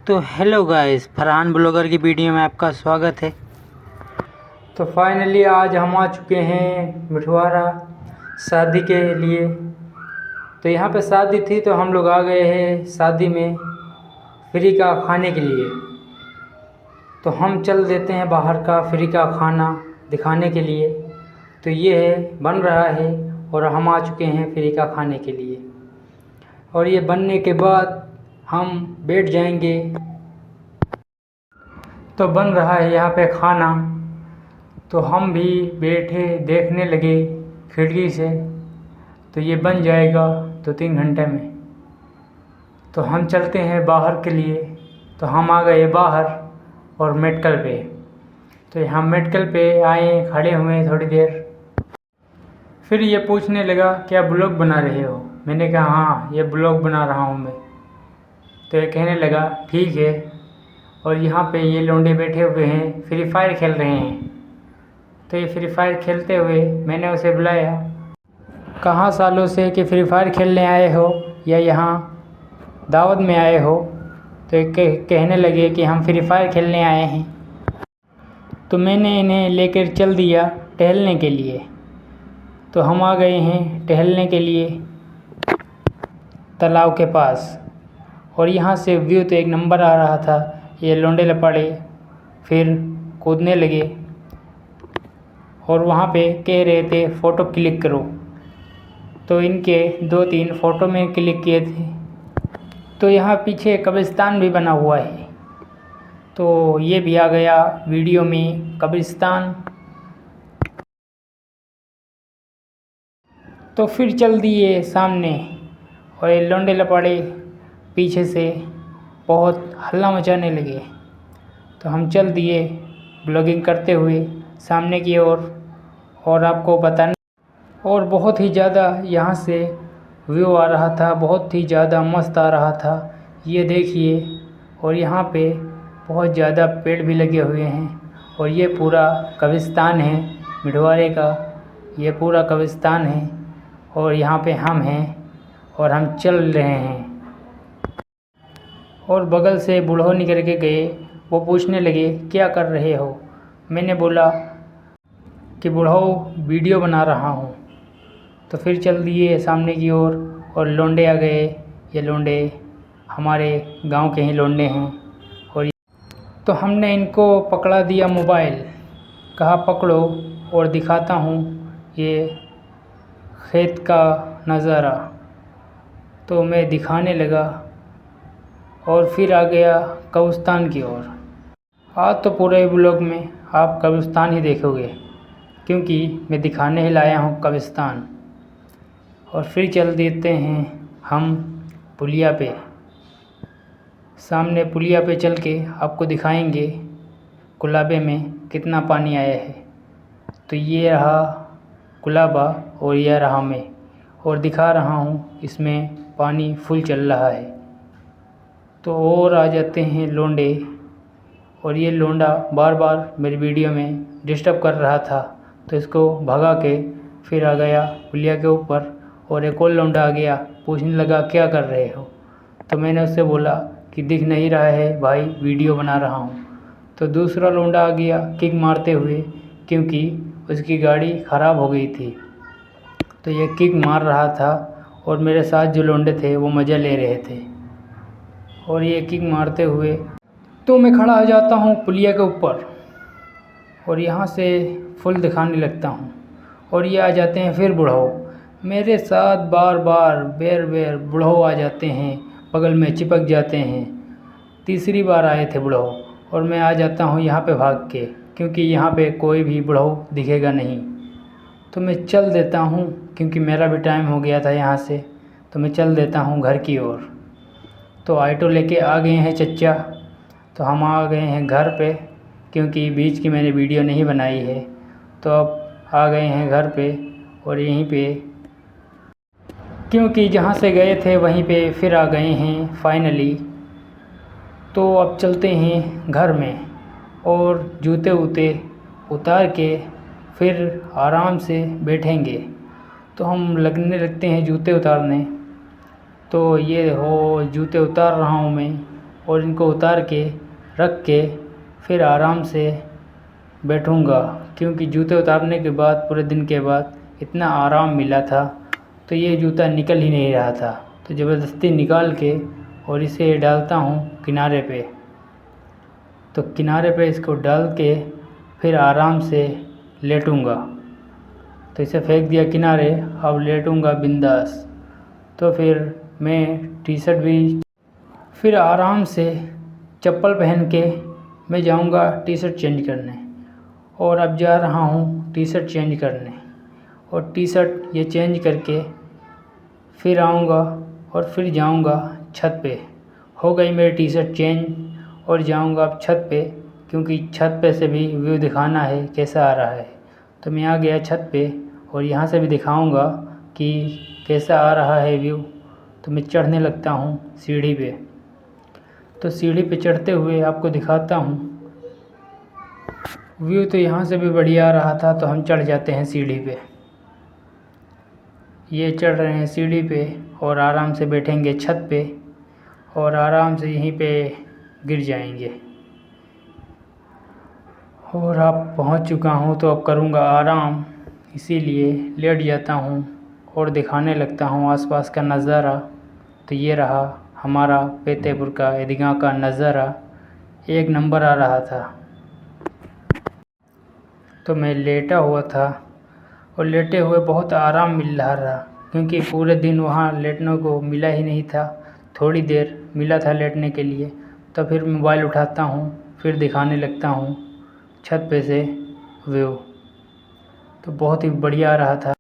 तो hello guys, Farhan blogger की video में आपका स्वागत है। तो फाइनली आज हम आ चुके हैं मिठवारा शादी के लिए। तो यहाँ पे शादी थी तो हम लोग आ गए हैं शादी में फ्री का खाने के लिए। तो हम चल देते हैं बाहर का फ्री का खाना दिखाने के लिए। तो ये है बन रहा है और हम आ चुके हैं फ्री का खाने के लिए। और ये बनने के बाद हम बैठ जाएंगे। तो बन रहा है यहाँ पे खाना, तो हम भी बैठे देखने लगे खिड़की से। तो ये बन जाएगा 2-3 घंटे में। तो हम चलते हैं बाहर के लिए। तो हम आ गए बाहर और मेडिकल पे। तो यहाँ मेडिकल पे आए, खड़े हुए थोड़ी देर। फिर ये पूछने लगा क्या ब्लॉग बना रहे हो। मैंने कहा हाँ, ये ब्लॉग बना रहा हूँ मैं। तो ये कहने लगा ठीक है। और यहाँ पे ये लौंडे बैठे हुए हैं, फ्री फायर खेल रहे हैं। तो ये फ्री फायर खेलते हुए मैंने उसे बुलाया, कहाँ सालों से कि फ्री फायर खेलने आए हो या यहाँ दावत में आए हो। तो ये कहने लगे कि हम फ्री फायर खेलने आए हैं। तो मैंने इन्हें लेकर चल दिया टहलने के लिए। तो हम आ गए हैं टहलने के लिए तालाब के पास। और यहाँ से व्यू तो एक नंबर आ रहा था। ये लौंडे लपाड़े फिर कूदने लगे और वहाँ पे कह रहे थे फ़ोटो क्लिक करो। तो इनके 2-3 फ़ोटो में क्लिक किए थे। तो यहाँ पीछे कब्रिस्तान भी बना हुआ है, तो ये भी आ गया वीडियो में कब्रिस्तान। तो फिर चल दिए सामने और ये लौंडे लपाड़े पीछे से बहुत हल्ला मचाने लगे। तो हम चल दिए ब्लॉगिंग करते हुए सामने की ओर और आपको बताने। और बहुत ही ज़्यादा यहाँ से व्यू आ रहा था, बहुत ही ज़्यादा मस्त आ रहा था, ये देखिए। और यहाँ पे बहुत ज़्यादा पेड़ भी लगे हुए हैं। और ये पूरा कब्रिस्तान है मिठवारे का, ये पूरा कब्रिस्तान है। और यहाँ पे हम हैं और हम चल रहे हैं। और बगल से बूढ़ो निकल के गए, वो पूछने लगे क्या कर रहे हो। मैंने बोला कि बूढ़ो वीडियो बना रहा हूँ। तो फिर चल दिए सामने की ओर और लौंडे आ गए। ये लौंडे हमारे गांव के ही लौंडे हैं। और तो हमने इनको पकड़ा दिया मोबाइल, कहा पकड़ो और दिखाता हूँ ये खेत का नज़ारा। तो मैं दिखाने लगा और फिर आ गया कब्रिस्तान की ओर। आज तो पूरे ब्लॉग में आप कब्रिस्तान ही देखोगे, क्योंकि मैं दिखाने ही लाया हूँ कब्रिस्तान। और फिर चल देते हैं हम पुलिया पे। सामने पुलिया पे चल के आपको दिखाएंगे कुलाबे में कितना पानी आया है। तो ये रहा कुलाबा और यह रहा मैं, और दिखा रहा हूँ इसमें पानी फुल चल रहा है। तो और आ जाते हैं लौंडे। और ये लौंडा बार बार मेरी वीडियो में डिस्टर्ब कर रहा था, तो इसको भगा के फिर आ गया पुलिया के ऊपर। और एक और लौंडा आ गया, पूछने लगा क्या कर रहे हो। तो मैंने उससे बोला कि दिख नहीं रहा है भाई, वीडियो बना रहा हूँ। तो दूसरा लौंडा आ गया किक मारते हुए, क्योंकि उसकी गाड़ी ख़राब हो गई थी। तो ये किक मार रहा था और मेरे साथ जो लौंडे थे वो मज़ा ले रहे थे। और ये किक मारते हुए तो मैं खड़ा हो जाता हूँ पुलिया के ऊपर और यहाँ से फुल दिखाने लगता हूँ। और ये आ जाते हैं फिर बुढ़ाओ मेरे साथ, बार बार बेर बेर बुढ़ाओ आ जाते हैं, बगल में चिपक जाते हैं। तीसरी बार आए थे बुढ़ाओ और मैं आ जाता हूँ यहाँ पे भाग के, क्योंकि यहाँ पे कोई भी बुढ़ाओ दिखेगा नहीं। तो मैं चल देता हूँ, क्योंकि मेरा भी टाइम हो गया था यहाँ से। तो मैं चल देता हूँ घर की ओर। तो ऑटो लेके आ गए हैं चच्चा। तो हम आ गए हैं घर पे, क्योंकि बीच की मैंने वीडियो नहीं बनाई है। तो अब आ गए हैं घर पे और यहीं पे, क्योंकि जहाँ से गए थे वहीं पे फिर आ गए हैं फाइनली। तो अब चलते हैं घर में और जूते वूते उतार के फिर आराम से बैठेंगे। तो हम लगने लगते हैं जूते उतारने। तो ये हो जूते उतार रहा हूँ मैं और इनको उतार के रख के फिर आराम से बैठूँगा, क्योंकि जूते उतारने के बाद पूरे दिन के बाद इतना आराम मिला था तो ये जूता निकल ही नहीं रहा था। तो ज़बरदस्ती निकाल के और इसे डालता हूँ किनारे पे। तो किनारे पे इसको डाल के फिर आराम से लेटूँगा। तो इसे फेंक दिया किनारे, अब लेटूँगा बिंदास। तो फिर मैं टी शर्ट भी फिर आराम से चप्पल पहन के मैं जाऊँगा टी शर्ट चेंज करने। और अब जा रहा हूँ टी शर्ट चेंज करने, और टी शर्ट ये चेंज करके फिर आऊँगा और फिर जाऊँगा छत पे। हो गई मेरी टी शर्ट चेंज और जाऊँगा अब छत पे, क्योंकि छत पे से भी व्यू दिखाना है कैसा आ रहा है। तो मैं आ गया छत पे और यहाँ से भी दिखाऊँगा कि कैसा आ रहा है व्यू। तो मैं चढ़ने लगता हूँ सीढ़ी पे। तो सीढ़ी पे चढ़ते हुए आपको दिखाता हूँ व्यू। तो यहाँ से भी बढ़िया आ रहा था, तो हम चढ़ जाते हैं सीढ़ी पे। ये चढ़ रहे हैं सीढ़ी पे और आराम से बैठेंगे छत पे और आराम से यहीं पे गिर जाएंगे। और अब पहुँच चुका हूँ तो अब करूँगा आराम, इसीलिए लेट जाता हूँ और दिखाने लगता हूँ आसपास का नज़ारा। तो ये रहा हमारा फतेहपुर का ईदगाह का नज़ारा, एक नंबर आ रहा था। तो मैं लेटा हुआ था और लेटे हुए बहुत आराम मिल रहा था, क्योंकि पूरे दिन वहाँ लेटने को मिला ही नहीं था, थोड़ी देर मिला था लेटने के लिए। तो फिर मोबाइल उठाता हूँ, फिर दिखाने लगता हूँ छत पे से व्यू। तो बहुत ही बढ़िया आ रहा था।